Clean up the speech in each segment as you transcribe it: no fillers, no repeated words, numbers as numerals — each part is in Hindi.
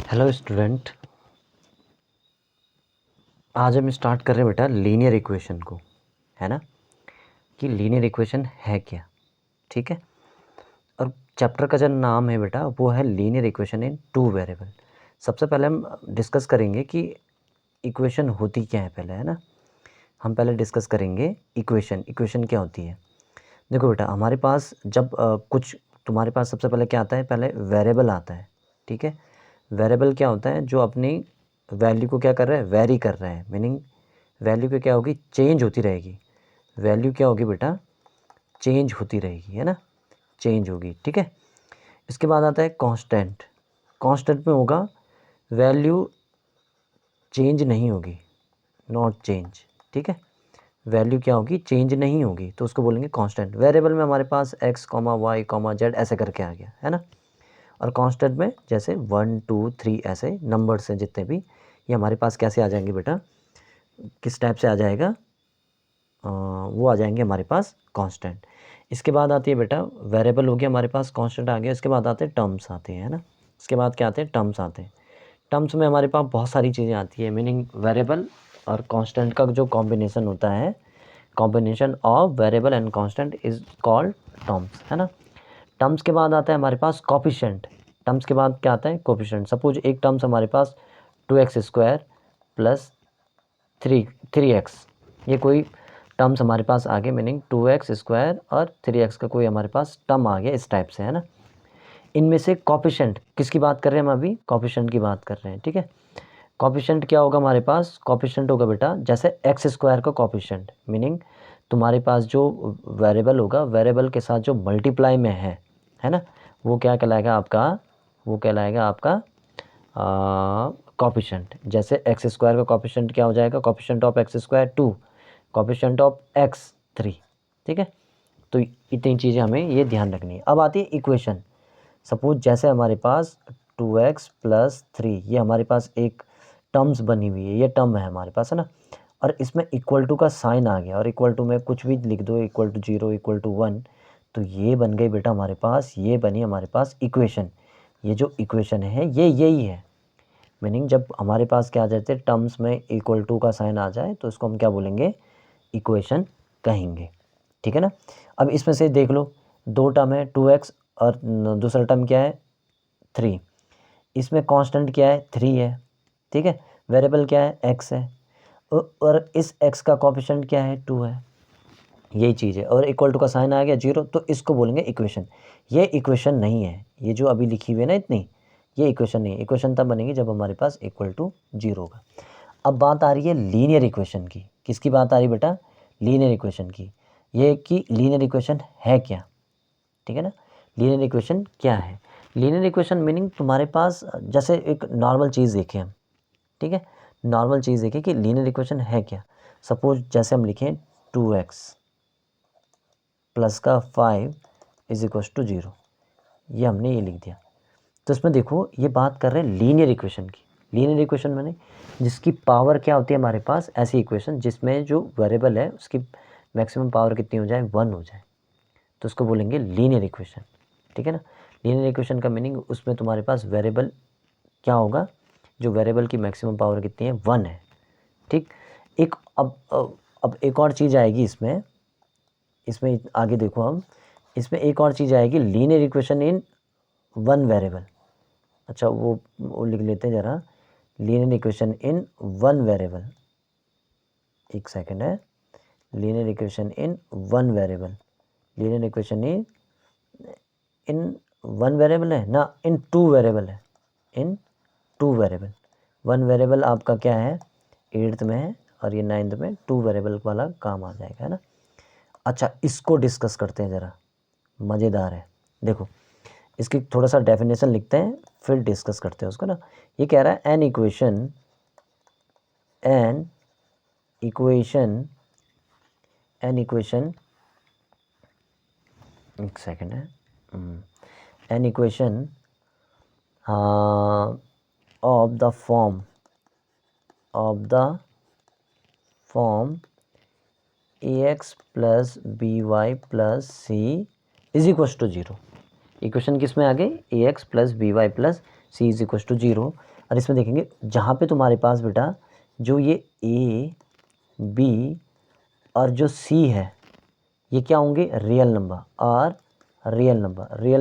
Hello student. आज हम स्टार्ट कर रहे हैं बेटा लीनियर इक्वेशन को, है ना, कि लीनियर इक्वेशन है क्या। ठीक है, और चैप्टर का जो नाम है बेटा वो है linear equation in two variable. सबसे पहले हम डिस्कस करेंगे कि इक्वेशन होती क्या है पहले, है ना। हम पहले डिस्कस करेंगे इक्वेशन क्या होती है। देखो बेटा, हमारे पास जब कुछ तुम्हारे पास सबसे पहले क्या आता है, पहले वेरिएबल आता है। ठीक है, वेरिएबल क्या होता है, जो अपनी वैल्यू को क्या कर रहा है, वेरी कर रहा है। मीनिंग वैल्यू की क्या होगी, चेंज होती रहेगी। वैल्यू क्या होगी बेटा, चेंज होती रहेगी, है ना, चेंज होगी। ठीक है, इसके बाद आता है कांस्टेंट। कांस्टेंट में होगा वैल्यू चेंज नहीं होगी, नॉट चेंज। ठीक है, वैल्यू क्या होगी, चेंज नहीं होगी, तो उसको बोलेंगे कांस्टेंट। वेरिएबल में हमारे पास X comma Y comma Z ऐसे करके आ गया, है ना। और कांस्टेंट में जैसे 1 2 3 ऐसे नंबर्स हैं जितने भी, ये हमारे पास कैसे आ जाएंगे बेटा, किस टाइप से आ जाएगा, वो आ जाएंगे हमारे पास कांस्टेंट। इसके बाद आती है बेटा, वेरिएबल हो गया हमारे पास, कांस्टेंट आ गया। इसके बाद आते हैं टर्म्स आते हैं, है ना। इसके बाद क्या आते हैं, टर्म्स आते हैं। टर्म्स में हमारे पास बहुत सारी चीज़ें आती है। मीनिंग वेरिएबल और कांस्टेंट का जो कॉम्बिनेशन होता है, combination of variable and constant is called terms, है ना। टर्म्स के बाद आता है हमारे पास कोफिशिएंट। टर्म्स के बाद क्या आता है, कोफिशिएंट। सपोज एक टर्म्स हमारे पास 2x² प्लस 3x, ये कोई टर्म्स हमारे पास आ गए। मीनिंग 2x² और 3x का कोई हमारे पास टर्म आ गया इस टाइप से, है ना। इनमें से कोफिशिएंट किसकी बात कर रहे हैं हम, अभी कोफिशिएंट की बात कर रहे हैं। ठीक है, कोफिशिएंट क्या होगा हमारे पास, कोफिशिएंट होगा बेटा जैसे x² का कोफिशिएंट। मीनिंग तुम्हारे पास जो वेरिएबल होगा, वेरिएबल के साथ जो मल्टीप्लाई में है ना, वो क्या कहलाएगा आपका, वो कहलाएगा आपका कोफिशिएंट। जैसे x² का कोफिशिएंट क्या हो जाएगा, coefficient of x² 2, coefficient of x 3। ठीक है, तो इतनी चीज़ें हमें ये ध्यान रखनी है। अब आती है इक्वेशन। सपोज जैसे हमारे पास 2x प्लस 3, ये हमारे पास एक टर्म्स बनी हुई है, ये टर्म है हमारे पास, है ना। और इसमें इक्वल टू का साइन आ गया, और इक्वल टू में कुछ भी लिख दो, इक्वल टू 0, इक्वल टू 1, तो ये बन गई बेटा हमारे पास, ये बनी हमारे पास इक्वेशन। ये जो इक्वेशन है ये यही है। मीनिंग जब हमारे पास क्या आ जाते हैं, टर्म्स में इक्वल टू का साइन आ जाए तो इसको हम क्या बोलेंगे, इक्वेशन कहेंगे। ठीक है ना। अब इसमें से देख लो, दो टर्म है 2x और दूसरा टर्म क्या है 3। इसमें कांस्टेंट क्या है 3 है। ठीक है, वेरिएबल क्या है x है, और इस x का कोएफिशिएंट क्या है 2 है, यही चीज़ है। और इक्वल टू का साइन आ गया 0, तो इसको बोलेंगे इक्वेशन। ये इक्वेशन नहीं है, ये जो अभी लिखी हुई है ना इतनी, ये इक्वेशन नहीं है। इक्वेशन तब बनेगी जब हमारे पास इक्वल टू 0 होगा। अब बात आ रही है लीनियर इक्वेशन की। किसकी बात आ रही है बेटा, लीनियर इक्वेशन की। ये कि लीनियर इक्वेशन है क्या। ठीक है ना, लीनियर इक्वेशन क्या है। लीनियर इक्वेशन मीनिंग तुम्हारे पास जैसे एक नॉर्मल चीज़ देखें हम। ठीक है, नॉर्मल चीज़ देखें कि लीनियर इक्वेशन है क्या। सपोज जैसे हम लिखें 2x प्लस का 5 इज इक्वस टू 0, ये हमने ये लिख दिया। तो इसमें देखो ये बात कर रहे हैं लीनियर इक्वेशन की। लीनियर इक्वेशन मैंने जिसकी पावर क्या होती है हमारे पास, ऐसी इक्वेशन जिसमें जो वेरिएबल है उसकी मैक्सिमम पावर कितनी हो जाए, 1 हो जाए, तो उसको बोलेंगे लीनियर इक्वेशन। ठीक है ना, लीनियर इक्वेशन का मीनिंग उसमें तुम्हारे पास वेरिएबल क्या होगा, जो वेरिएबल की मैक्सिमम पावर कितनी है, 1 है। ठीक, एक अब एक और चीज़ आएगी इसमें, इसमें आगे देखो हम, इसमें एक और चीज़ आएगी, linear equation in one variable. अच्छा वो लिख लेते हैं ज़रा, linear equation in one variable. एक सेकंड है, linear equation in one variable, linear equation in one variable है ना, इन टू वेरिएबल है, इन टू वेरिएबल। वन वेरिएबल आपका क्या है, 8th में है, और ये 9th में 2 वेरिएबल वाला काम आ जाएगा, है ना। अच्छा इसको डिस्कस करते हैं ज़रा, मज़ेदार है। देखो इसकी थोड़ा सा डेफिनेशन लिखते हैं फिर डिस्कस करते हैं उसको ना। ये कह रहा है एन इक्वेशन एक सेकेंड है, an equation of the form ax plus B Y plus C is equals to 0। Equation किस में आ गई, ax plus B Y plus C is equals to 0। और इसमें देखेंगे जहाँ पे तुम्हारे पास बेटा जो ये ए बी और जो सी है ये क्या होंगे, रियल नंबर। और रियल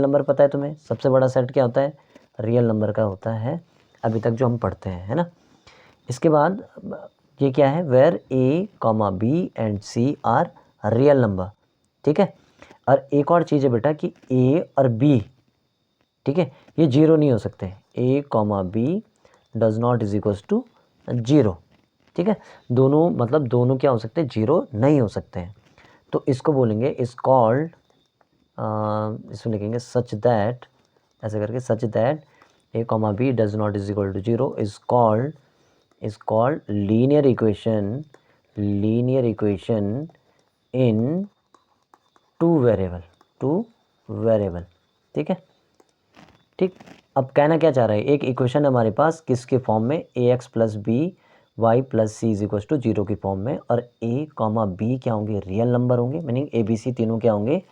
नंबर पता है तुम्हें सबसे बड़ा सेट क्या होता है, रियल नंबर का होता है, अभी तक जो हम पढ़ते हैं, है ना। इसके बाद ये क्या है, where a comma b and c are real number, ठीक है। और एक और चीज़ है बेटा कि ए और बी, ठीक है, ये जीरो नहीं हो सकते, A comma B does not is equals to zero, ठीक है। दोनों मतलब दोनों क्या हो सकते हैं, जीरो नहीं हो सकते हैं। तो इसको बोलेंगे इज कॉल्ड, इसमें लिखेंगे सच दैट, ऐसे करके such that a comma B does not is equal to zero is called linear equation in two variable, ठीक है। ठीक, अब कहना क्या चाह रहा है, एक इक्वेशन है हमारे पास किसके फॉर्म में, A x plus B Y plus C is equal to zero की फॉर्म में, और ए कॉमा बी क्या होंगे, रियल नंबर होंगे, मीनिंग ए बी सी तीनों क्या होंगे,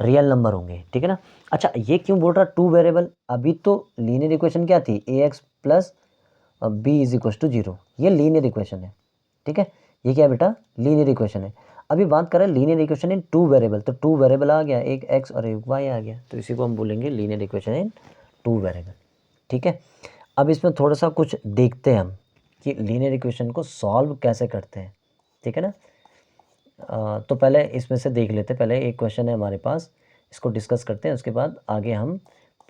रियल नंबर होंगे, ठीक है ना। अच्छा ये क्यों बोल रहा टू वेरिएबल, अभी तो लीनियर इक्वेशन क्या थी, A x plus B is equal to zero, ये लीनियर इक्वेशन है, ठीक है। ये क्या है बेटा, लीनियर इक्वेशन है। अभी बात करें linear equation in two variable, तो टू वेरिएबल आ गया, एक एक्स और एक वाई आ गया, तो इसी को हम बोलेंगे linear equation in two variable, ठीक है। अब इसमें थोड़ा सा कुछ देखते हैं हम कि लीनियर इक्वेशन को सॉल्व कैसे करते हैं, ठीक है ना। तो पहले इसमें से देख लेते हैं, पहले एक क्वेश्चन है हमारे पास, इसको डिस्कस करते हैं, उसके बाद आगे हम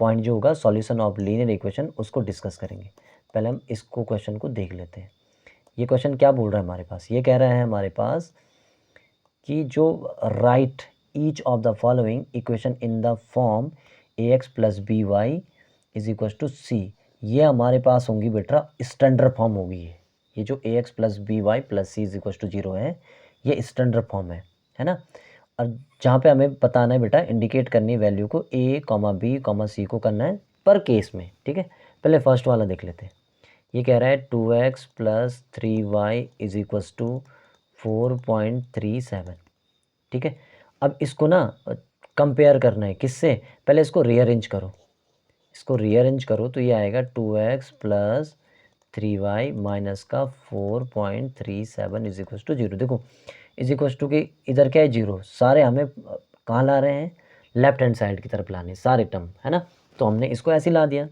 पॉइंट जो होगा सॉल्यूशन ऑफ लीनियर इक्वेशन उसको डिस्कस करेंगे। पहले हम इसको क्वेश्चन को देख लेते हैं। ये क्वेश्चन क्या बोल रहा है हमारे पास, ये कह रहा है हमारे पास कि जो right each of the following equation in the form A x plus B Y is equal to C, ये हमारे पास होंगी बेटा स्टैंडर्ड फॉर्म होगी। ये जो A x plus B Y plus C is equal to zero है, ये स्टैंडर्ड फॉर्म है ना। और जहाँ पे हमें बताना है बेटा, इंडिकेट करनी है वैल्यू को, ए कॉमा बी कॉमा सी को करना है पर केस में, ठीक है। पहले फर्स्ट वाला देख लेते हैं। ये कह रहा है 2x plus 3y is equals to 4.37, ठीक है। अब इसको ना कंपेयर करना है किससे, पहले इसको रीअरेंज करो, तो ये आएगा 2x प्लस 3y माइनस का 4.37 इज इक्वल्स टू जीरो। देखो इज इक्वल्स टू की इधर क्या है, जीरो, सारे हमें कहाँ ला रहे हैं, लेफ्ट हैंड साइड की तरफ लाने सारे टर्म, है ना। तो हमने इसको ऐसे ला दिया।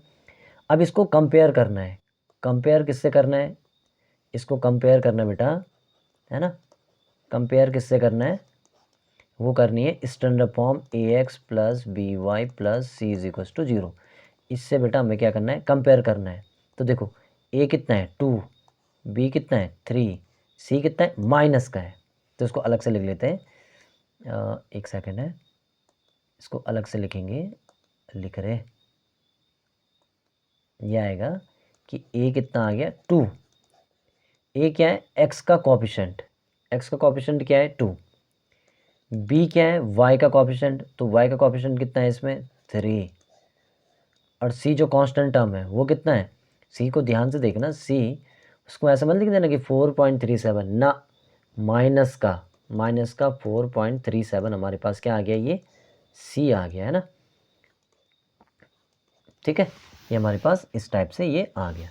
अब इसको कंपेयर करना है, कंपेयर किससे करना है, इसको कंपेयर करना है बेटा, है ना। कंपेयर किससे करना है, वो करनी है standard form A x plus B Y plus C is equals to zero. इससे बेटा हमें क्या करना है, कंपेयर करना है। तो देखो ए कितना है 2, बी कितना है 3, सी कितना है माइनस का है, तो इसको अलग से लिख लेते हैं। एक सेकेंड है, इसको अलग से लिखेंगे, लिख रहे, यह आएगा कि ए कितना आ गया 2, ए क्या है एक्स का कोएफिशिएंट, एक्स का कोएफिशिएंट क्या है 2, बी क्या है वाई का कोएफिशिएंट, तो वाई का कोएफिशिएंट कितना है इसमें 3, और सी जो कांस्टेंट टर्म है वो कितना है, सी को ध्यान से देखना, सी उसको ऐसा मत लिख देना कि 4.37 ना, माइनस का 4.37 हमारे पास क्या आ गया, ये सी आ गया, है ना, ठीक है। ये हमारे पास इस टाइप से ये आ गया,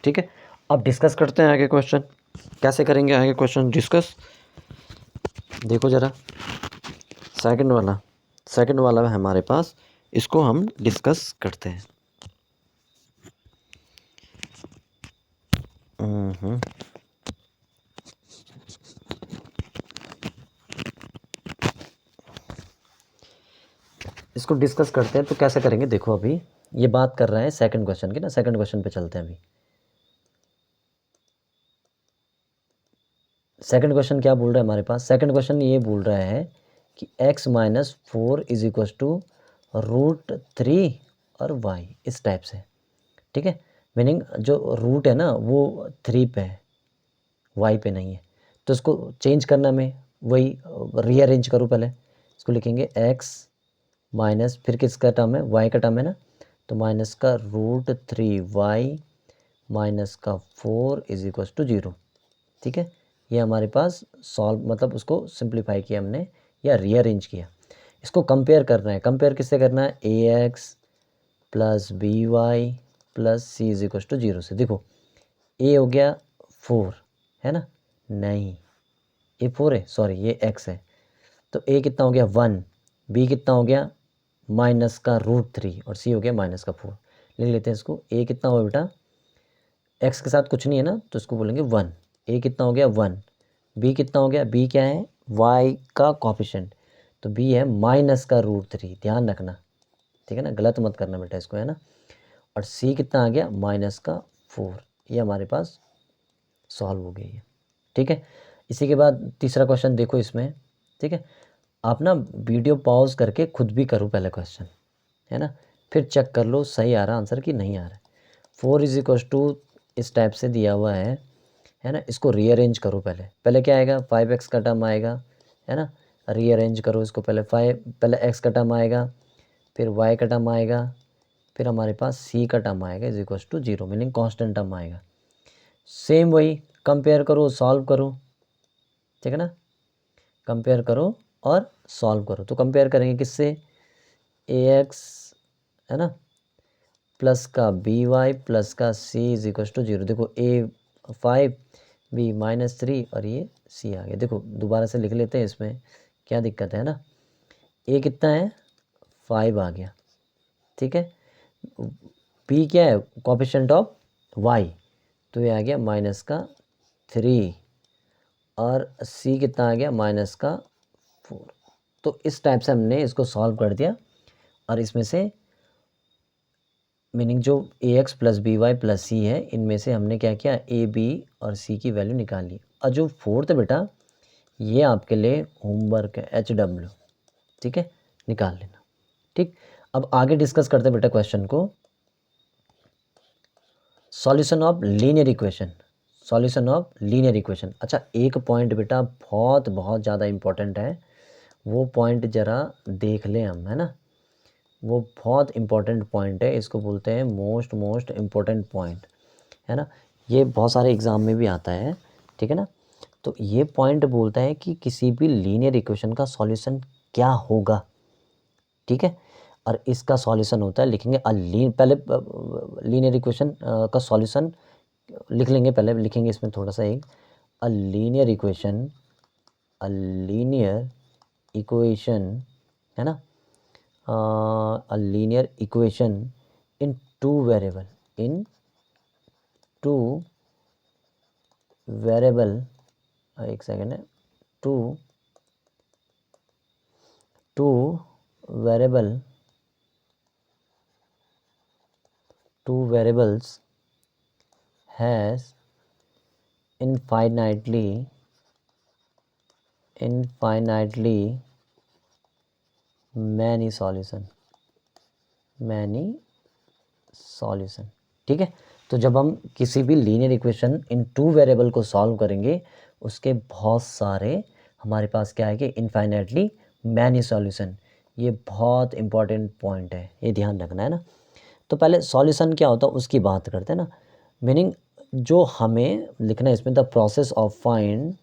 ठीक है। अब डिस्कस करते हैं आगे क्वेश्चन, कैसे करेंगे आगे क्वेश्चन डिस्कस, देखो ज़रा सेकंड वाला है हमारे पास, इसको हम डिस्कस करते हैं। इसको डिस्कस करते हैं, तो कैसे करेंगे देखो, अभी ये बात कर रहे हैं सेकंड क्वेश्चन की ना, सेकंड क्वेश्चन पे चलते हैं। अभी सेकंड क्वेश्चन क्या बोल रहा है हमारे पास, सेकंड क्वेश्चन ये बोल रहा है कि x minus 4 is equal to √3 और y, इस टाइप से, ठीक है। मीनिंग जो रूट है ना वो 3 पे है, y पे नहीं है, तो इसको चेंज करना में वही रीअरेंज करूँ, पहले इसको लिखेंगे x माइनस, फिर किसका टर्म है y का टर्म है ना, तो माइनस का √3y माइनस का 4 इज इक्वल टू 0, ठीक है। ये हमारे पास सॉल्व मतलब उसको सिंप्लीफाई किया हमने या रीअरेंज किया। इसको कंपेयर करना है, कंपेयर किससे करना है, A x plus B Y plus C is equal to 0 से। देखो ए हो गया 4 है ना, नहीं ए 4 है, सॉरी ये x है, तो ए कितना हो गया 1, बी कितना हो गया माइनस का √3 और सी हो गया माइनस का 4। लिख लेते हैं इसको, ए कितना हुआ बेटा, x के साथ कुछ नहीं है ना तो इसको बोलेंगे 1, ए कितना हो गया 1, बी कितना हो गया, बी क्या है y का कॉफिशेंट, तो बी है माइनस का √3, ध्यान रखना ठीक है ना, गलत मत करना बेटा इसको है ना, और सी कितना आ गया माइनस का 4। ये हमारे पास सॉल्व हो गई है, ठीक है। इसी के बाद तीसरा क्वेश्चन देखो इसमें, ठीक है, आप ना वीडियो पॉज करके खुद भी करो पहले क्वेश्चन है ना, फिर चेक कर लो सही आ रहा आंसर कि नहीं आ रहा है। 4 इज इक्वल टू इस टाइप से दिया हुआ है ना, इसको रीअरेंज करो, पहले पहले क्या आएगा 5x का टर्म आएगा है ना, रीअरेंज करो इसको, पहले x का टर्म आएगा, फिर y का टर्म आएगा, फिर हमारे पास c का टर्म आएगा is equal to 0, meaning constant term आएगा। सेम वही कंपेयर करो सॉल्व करो, ठीक है ना, कंपेयर करो और सॉल्व करो। तो कंपेयर करेंगे किससे, ax है ना प्लस का by प्लस का c इज इक्वल टू 0। देखो a 5 b -3 और ये c आ गया। देखो दोबारा से लिख लेते हैं, इसमें क्या दिक्कत है ना, a कितना है 5 आ गया, ठीक है, b क्या है कोएफिशिएंट ऑफ y, तो ये आ गया माइनस का 3 और c कितना आ गया माइनस का 4। तो इस टाइप से हमने इसको सॉल्व कर दिया और इसमें से मीनिंग जो ax plus B Y plus C है, इनमें से हमने क्या किया a b और c की वैल्यू निकाल ली। और जो फोर्थ बेटा ये आपके लिए होमवर्क है HW, ठीक है, निकाल लेना। ठीक, अब आगे डिस्कस करते हैं बेटा क्वेश्चन को, solution of linear equation, solution of linear equation. अच्छा एक पॉइंट बेटा बहुत बहुत ज़्यादा इम्पोर्टेंट है, वो पॉइंट ज़रा देख लें हम है ना, वो बहुत इम्पोर्टेंट पॉइंट है, इसको बोलते हैं मोस्ट इम्पोर्टेंट पॉइंट है ना, ये बहुत सारे एग्ज़ाम में भी आता है, ठीक है ना। तो ये पॉइंट बोलता है कि किसी भी लीनियर इक्वेशन का सॉल्यूशन क्या होगा, ठीक है, और इसका सॉल्यूशन होता है, लिखेंगे पहले लीनियर इक्वेशन का सॉल्यूशन लिख लेंगे, पहले लिखेंगे इसमें थोड़ा सा एक अ लीनियर इक्वेशन है ना, a linear equation in two variable, एक सेकेंड है, two variables has infinitely many solution, ठीक है। तो जब हम किसी भी linear equation in two variable को सॉल्व करेंगे, उसके बहुत सारे हमारे पास क्या आएंगे, इनफाइनाइटली मैनी सॉल्यूशन। ये बहुत इंपॉर्टेंट पॉइंट है, ये ध्यान रखना है ना। तो पहले सॉल्यूशन क्या होता है उसकी बात करते हैं ना, मीनिंग जो हमें लिखना है इसमें द प्रोसेस ऑफ फाइंड,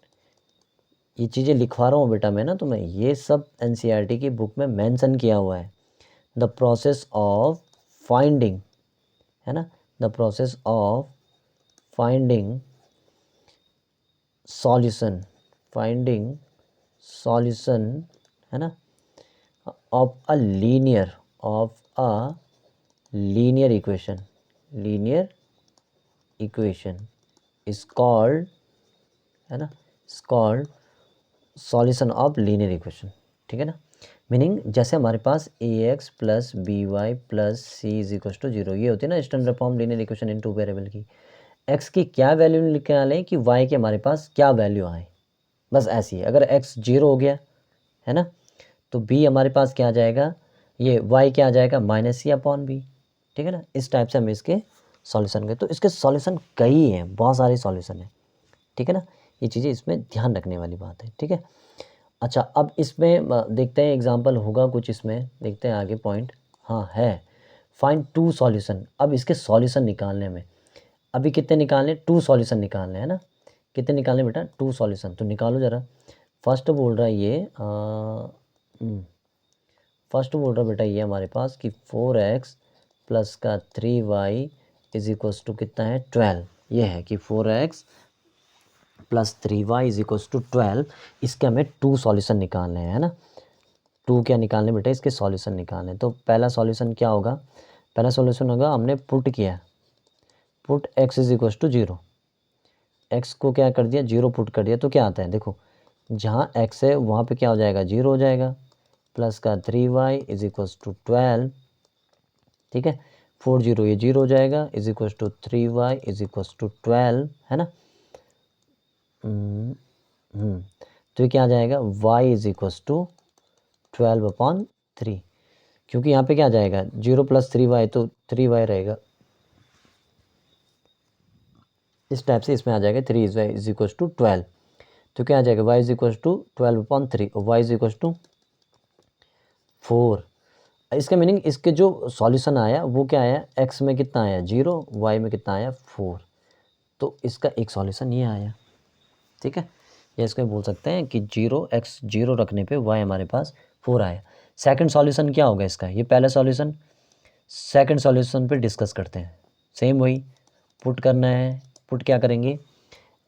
ये चीज़ें लिखवा रहा हूँ बेटा मैं ना, तो मैं ये सब NCERT की बुक में मेंशन किया हुआ है, द प्रोसेस ऑफ फाइंडिंग है ना, the process of finding solution है ना, of a linear equation is called है ना, is called solution of linear equation, ठीक है ना। मीनिंग जैसे हमारे पास ax plus B Y plus C is equal to 0, ये होती है ना standard form linear equation in two variable की, x की क्या वैल्यू निकालें कि y के हमारे पास क्या वैल्यू आए, बस ऐसी है। अगर x 0 हो गया है ना, तो b हमारे पास क्या आ जाएगा, ये y क्या आ जाएगा -c/b, ठीक है ना। इस टाइप से हम इसके सॉल्यूशन के, तो इसके सॉल्यूशन कई हैं, बहुत सारे सॉल्यूशन हैं, ठीक है ना, ये चीज़ें इसमें ध्यान रखने वाली बात है, ठीक है। अच्छा अब इसमें देखते हैं एग्जांपल होगा कुछ, इसमें देखते हैं आगे पॉइंट, हाँ है फाइंड टू सॉल्यूशन। अब इसके सॉल्यूशन निकालने में अभी कितने निकालने, 2 सॉल्यूशन निकालने हैं ना, कितने निकालने बेटा 2 सॉल्यूशन, तो निकालो ज़रा। फर्स्ट बोल रहा है ये फर्स्ट बोल रहा बेटा ये हमारे पास कि 4x प्लस का 3y इज इक्वल्स टू कितना है 12। ये है कि 4x plus 3y is equals to 12। इसके हमें 2 सॉल्यूशन निकालने हैं, है ना। 2 क्या निकालने बेटा, इसके सॉल्यूशन निकालने। तो पहला सॉल्यूशन क्या होगा, पहला सॉल्यूशन होगा हमने पुट किया, put x is equals to 0। x को क्या कर दिया, 0 पुट कर दिया, तो क्या आता है देखो, जहाँ x है वहाँ पे क्या हो जाएगा, 0 हो जाएगा, प्लस का 3y इज इक्वल्स टू 12। ठीक है, 4 0 ये 0 हो जाएगा, is equals to 3y is equals to 12, है ना। तो ये क्या आ जाएगा, y इज इक्वल्स टू 12/3, क्योंकि यहाँ पे क्या आ जाएगा 0 प्लस 3y, तो 3y रहेगा, इस टाइप से इसमें आ जाएगा 3 इज इक्वल्स टू 12। तो क्या आ जाएगा, y इज इक्वल्स टू 12/3 और y इज इक्वल्स टू 4। इसका मीनिंग इसके जो सॉल्यूशन आया वो क्या आया, x में कितना आया 0, y में कितना आया 4। तो इसका एक सॉल्यूशन ये आया। ठीक है, या इसको बोल सकते हैं कि 0x 0 रखने पे y हमारे पास 4 आया। सेकंड सॉल्यूशन क्या होगा इसका, ये पहला सॉल्यूशन, सेकंड सॉल्यूशन पे डिस्कस करते हैं। सेम वही पुट करना है, पुट क्या करेंगे,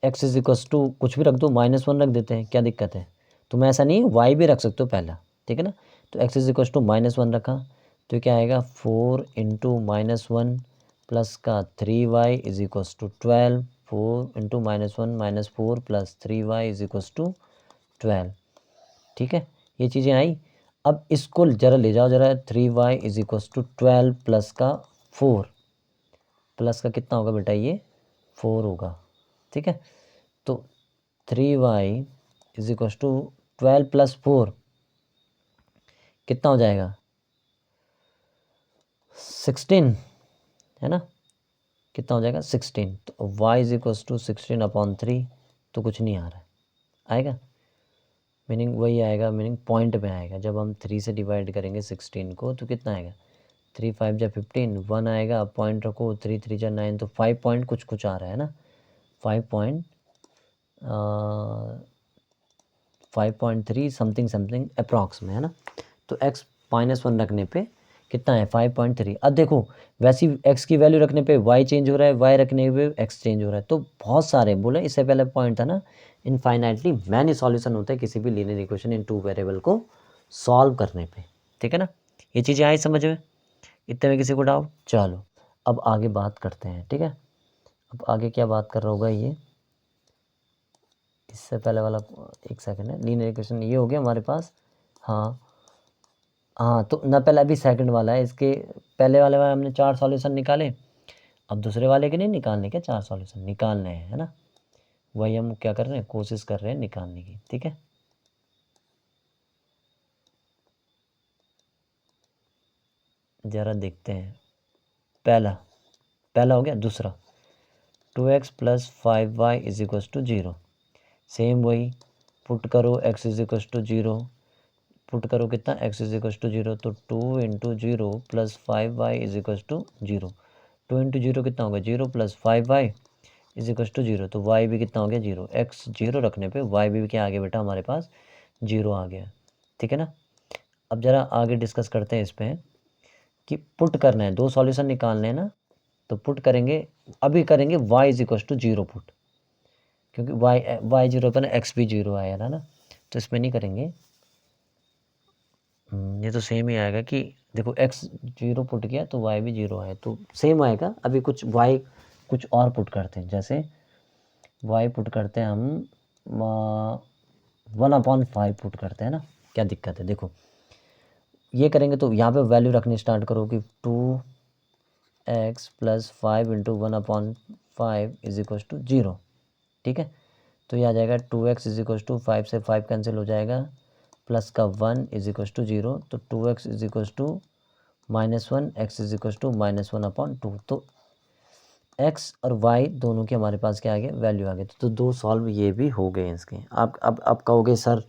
x इज इक्वल्स टू कुछ भी रख दो, -1 रख देते हैं, क्या दिक्कत है। तो मैं ऐसा नहीं y भी रख सकते हो पहला, ठीक है ना। तो x इज इक्वल्स टू -1 रखा, तो क्या आएगा 4 इंटू -1 प्लस का 3y is equals to 12, 4 into -1 -4 plus 3y is equals to 12। ठीक है, ये चीज़ें आई। अब इसको जरा ले जाओ जरा, 3y is equals to 12 plus का 4, प्लस का कितना होगा बेटा, ये 4 होगा। ठीक है, तो 3y is equals to 12 plus 4 कितना हो जाएगा 16, है ना, कितना हो जाएगा 16। तो y इज इक्वल्स टू 16/3, तो कुछ नहीं आ रहा है, आएगा मीनिंग वही आएगा, मीनिंग पॉइंट में आएगा। जब हम 3 से डिवाइड करेंगे 16 को तो कितना आएगा, 3 5 जा 15, 1 आएगा, पॉइंट रखो, 3 3 जा 9, तो 5 पॉइंट कुछ कुछ आ रहा है ना, 5.3 समथिंग समथिंग अप्रॉक्स में, है ना। तो x -1 रखने पे कितना है 5.3। अब देखो वैसी x की वैल्यू रखने पे y चेंज हो रहा है, y रखने पे x चेंज हो रहा है, तो बहुत सारे बोले, इससे पहले पॉइंट था ना, इनफाइनाइटली मैनी सॉल्यूशन होता है किसी भी लीनियर इक्वेशन इन 2 वेरिएबल को सॉल्व करने पे। ठीक है ना, ये चीज़ें आई समझ में, इतने में किसी को डाउट। चलो अब आगे बात करते हैं। ठीक है, अब आगे क्या बात कर रहा होगा ये, इससे पहले वाला एक सेकंड है, लीनियर इक्वेशन ये हो गया हमारे पास। हाँ हाँ, तो ना पहले अभी सेकंड वाला है, इसके पहले वाले में हमने 4 सॉल्यूशन निकाले, अब दूसरे वाले के नहीं निकालने के, 4 सॉल्यूशन निकालने हैं, है ना। वही हम क्या कर रहे हैं, कोशिश कर रहे हैं निकालने की। ठीक है, ज़रा देखते हैं। पहला पहला हो गया, दूसरा 2x plus 5y is equals to 0। Same वही पुट करो, x is equals to 0, put करो कितना, x इज इक्वल्स टू 0, तो 2 into 0 plus 5y is equals to 0। 2 into 0 कितना होगा 0 plus 5y is equals to 0, तो y भी कितना हो गया 0। x 0 रखने पे y भी क्या आ गया बेटा हमारे पास 0 आ गया। ठीक है ना, अब ज़रा आगे डिस्कस करते हैं इस पर कि पुट करना है, 2 सॉल्यूशन निकालने हैं ना, तो पुट करेंगे, अभी करेंगे y is equals to 0 put, क्योंकि y 0 पर ना x भी 0 आया था ना, तो इसमें नहीं करेंगे। ये तो सेम ही आएगा कि देखो x 0 पुट किया तो y भी 0 आया, तो सेम आएगा। अभी कुछ y कुछ और पुट करते हैं, जैसे y पुट करते हैं हम 1/5 पुट करते हैं ना, क्या दिक्कत है। देखो ये करेंगे तो यहाँ पे वैल्यू रखनी स्टार्ट करो कि 2x plus 5 into 1/5 is equal to 0। ठीक है, तो ये आ जाएगा 2x इज इक्वल टू 5 से 5 कैंसिल हो जाएगा, प्लस का 1 इज इक्वल टू 0, तो 2x is equal to -1, x is equal to -1/2। तो x और y दोनों के हमारे पास क्या आ गया, वैल्यू आ गई। तो 2 सॉल्व ये भी हो गए इसके। आप अब कहोगे सर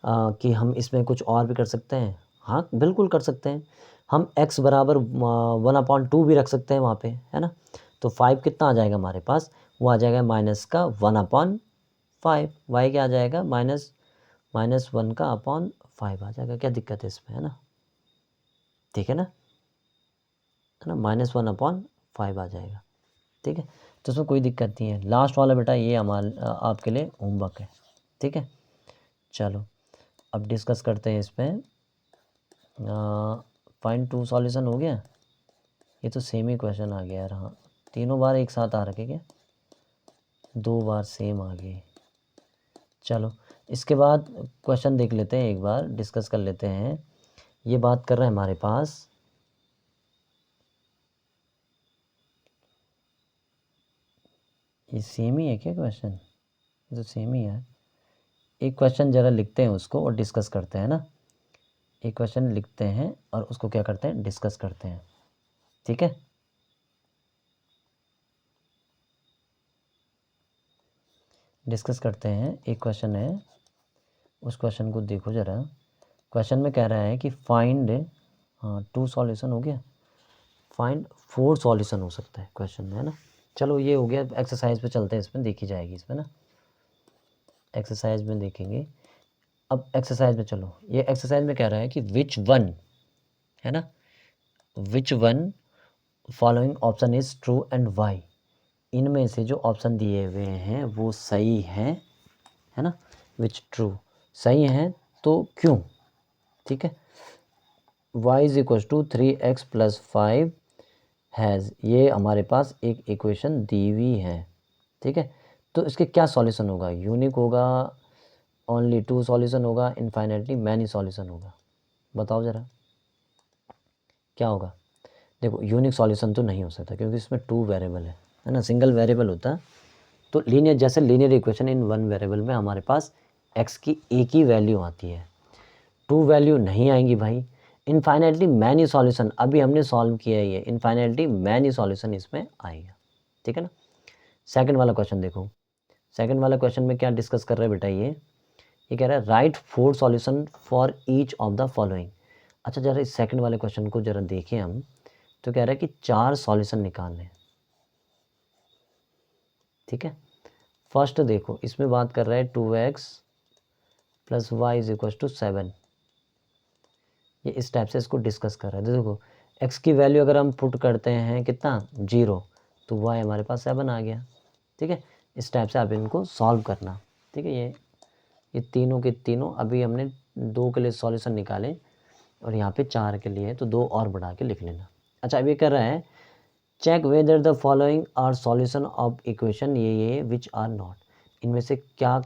कि हम इसमें कुछ और भी कर सकते हैं। हाँ बिल्कुल कर सकते हैं, हम x बराबर 1/2 भी रख सकते हैं वहाँ पे, है ना। तो 5 कितना आ जाएगा हमारे पास, वो आ जाएगा माइनस का 1/5, y क्या आ जाएगा -1 का अपॉन 5 आ जाएगा। क्या दिक्कत है इसमें, है ना, ठीक है ना, है ना, -1/5 5 आ जाएगा। ठीक है, तो उसमें कोई दिक्कत नहीं है। लास्ट वाला बेटा ये हमारा आपके लिए होमवर्क है। ठीक है, चलो अब डिस्कस करते हैं इस पर। फाइंड टू सॉल्यूशन हो गया। ये तो सेम ही क्वेश्चन आ गया यार। हाँ, तीनों बार एक साथ आ रखे क्या? 2 बार सेम आ गए। चलो इसके बाद क्वेश्चन देख लेते हैं, एक बार डिस्कस कर लेते हैं। ये बात कर रहे हैं हमारे पास ये सेम ही है क्या क्वेश्चन? ये तो सेम ही है। एक क्वेश्चन ज़रा लिखते हैं उसको और डिस्कस करते हैं ना। एक क्वेश्चन लिखते हैं और उसको क्या करते हैं, डिस्कस करते हैं। ठीक है, डिस्कस करते हैं। एक क्वेश्चन है, उस क्वेश्चन को देखो ज़रा। क्वेश्चन में कह रहा है कि फाइंड, हाँ 2 सॉल्यूशन हो गया, फाइंड 4 सॉल्यूशन हो सकता है क्वेश्चन में, है ना। चलो ये हो गया। एक्सरसाइज पे चलते हैं, इसमें देखी जाएगी इसमें ना, एक्सरसाइज में देखेंगे। अब एक्सरसाइज में चलो, ये एक्सरसाइज में कह रहा है कि विच वन, है ना, which one following option is true and y. इनमें से जो ऑप्शन दिए हुए हैं वो सही हैं, है ना। विच ट्रू, सही हैं तो क्यों। ठीक है, y is equal to 3x plus 5 has, ये हमारे पास एक इक्वेशन दी हुई है। ठीक है, तो इसके क्या सॉल्यूशन होगा? यूनिक होगा, ओनली 2 सॉल्यूशन होगा, इनफाइनाइटली मैनी सॉल्यूशन होगा? बताओ ज़रा क्या होगा। देखो यूनिक सॉल्यूशन तो नहीं हो सकता क्योंकि इसमें 2 वेरिएबल है ना। सिंगल वेरिएबल होता तो लीनियर, जैसे लीनियर इक्वेशन इन 1 वेरिएबल में हमारे पास x की एक ही वैल्यू आती है, 2 वैल्यू नहीं आएंगी भाई। इनफाइनाइटली मैनी सॉल्यूशन अभी हमने सॉल्व किया है, ये इनफाइनाइटली मैनी सॉल्यूशन इसमें आएगा। ठीक है ना। सेकंड वाला क्वेश्चन देखो, सेकंड वाला क्वेश्चन में क्या डिस्कस कर रहे हैं बेटा, ये कह रहा है right 4 solution for each of the following. अच्छा जरा इस सेकंड वाले क्वेश्चन को जरा देखें हम, तो कह रहा है कि 4 सॉल्यूशन निकालने। ठीक है, फर्स्ट देखो इसमें बात कर रहा है 2x plus y is equal to 7। ये इस टाइप से इसको डिस्कस कर रहा है। देखो x की वैल्यू अगर हम पुट करते हैं कितना 0, तो y हमारे पास 7 आ गया। ठीक है, इस टाइप से आप इनको सॉल्व करना। ठीक है, ये तीनों के तीनों अभी हमने 2 के लिए सॉल्यूशन निकाले और यहाँ पे 4 के लिए है, तो 2 और बढ़ा के लिख लेना। अच्छा अब ये कर रहा है check whether the following are solution of equation ये विच आर नॉट। इनमें से क्या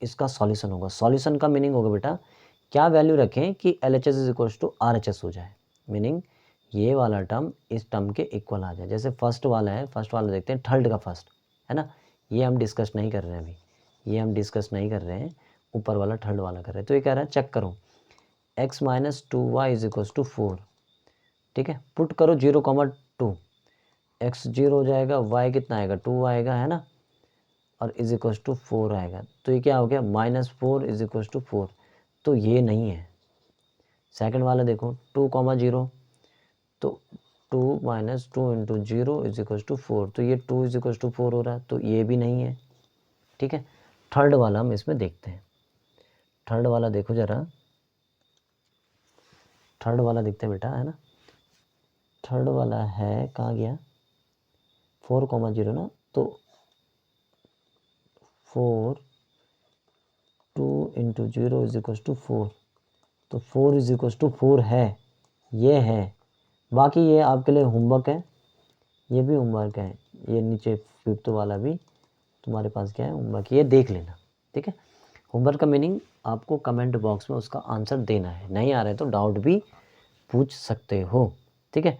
इसका सॉल्यूशन होगा। सॉल्यूशन का मीनिंग होगा बेटा क्या वैल्यू रखें कि LHS is equal to RHS हो जाए, मीनिंग ये वाला टर्म इस टर्म के इक्वल आ जाए। जैसे फर्स्ट वाला है, फर्स्ट वाला देखते हैं, थर्ड का फर्स्ट, है ना। ये हम डिस्कस नहीं कर रहे हैं अभी, ये हम डिस्कस नहीं कर रहे हैं, ऊपर वाला थर्ड वाला कर रहे हैं। तो ये कह रहा है चेक करो x minus 2y is equal to 4। ठीक है, पुट करो 0,2, x 0 हो जाएगा, y कितना आएगा 2 आएगा, है ना, और इज इक्वल टू 4 आएगा। तो ये क्या हो गया -4 इज इक्वल टू 4, तो ये नहीं है। सेकंड वाला देखो 2,0, तो 2 minus 2 into 0 is equal to 4, तो ये 2 इज इक्वल टू 4 हो रहा है, तो ये भी नहीं है। ठीक है, थर्ड वाला हम इसमें देखते हैं। थर्ड वाला देखो ज़रा, थर्ड वाला देखते हैं बेटा, है ना। थर्ड वाला है कहाँ गया 4,0 ना, तो 4 2 इंटू 0 इज इक्वल टू 4, तो 4 इज इक्वल टू 4 है, ये है। बाकी ये आपके लिए होमवर्क है, ये भी होमवर्क है, ये नीचे फिफ्थ वाला भी तुम्हारे पास क्या है होमवर्क, ये देख लेना। ठीक है, होमवर्क का मीनिंग आपको कमेंट बॉक्स में उसका आंसर देना है, नहीं आ रहा है तो डाउट भी पूछ सकते हो। ठीक है,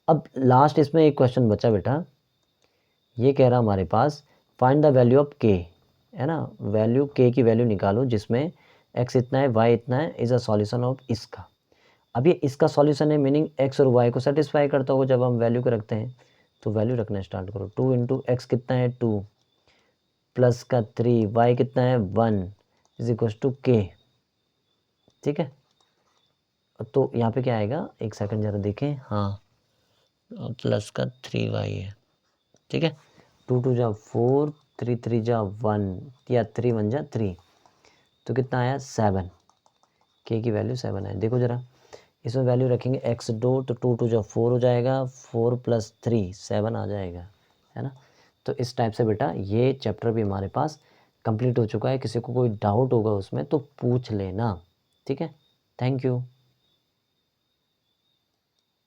अब लास्ट इसमें एक क्वेश्चन बचा बेटा, ये कह रहा हमारे पास find the value of k, है ना, वैल्यू k की वैल्यू निकालो जिसमें x इतना है y इतना है, इज़ अ सॉल्यूशन ऑफ इसका। अब ये इसका सॉल्यूशन है, मीनिंग x और y को सेटिस्फाई करता होगा जब हम वैल्यू को रखते हैं। तो वैल्यू रखना स्टार्ट करो, 2 इंटू एक्स कितना है 2 प्लस का 3, y कितना है 1 इज इक्वल टू k। ठीक है, तो यहाँ पे क्या आएगा, एक सेकंड जरा देखें, हाँ प्लस का 3y है। ठीक है, 2 2 जा 4, 3 3 जा 1 या 3 1 जा 3, तो कितना आया 7, k की वैल्यू 7 है। देखो ज़रा इसमें वैल्यू रखेंगे x2 तो 2 2 जो 4 हो जाएगा, 4 + 3 7 आ जाएगा, है ना। तो इस टाइप से बेटा ये चैप्टर भी हमारे पास कंप्लीट हो चुका है। किसी को कोई डाउट होगा उसमें तो पूछ लेना, ठीक है। Thank you.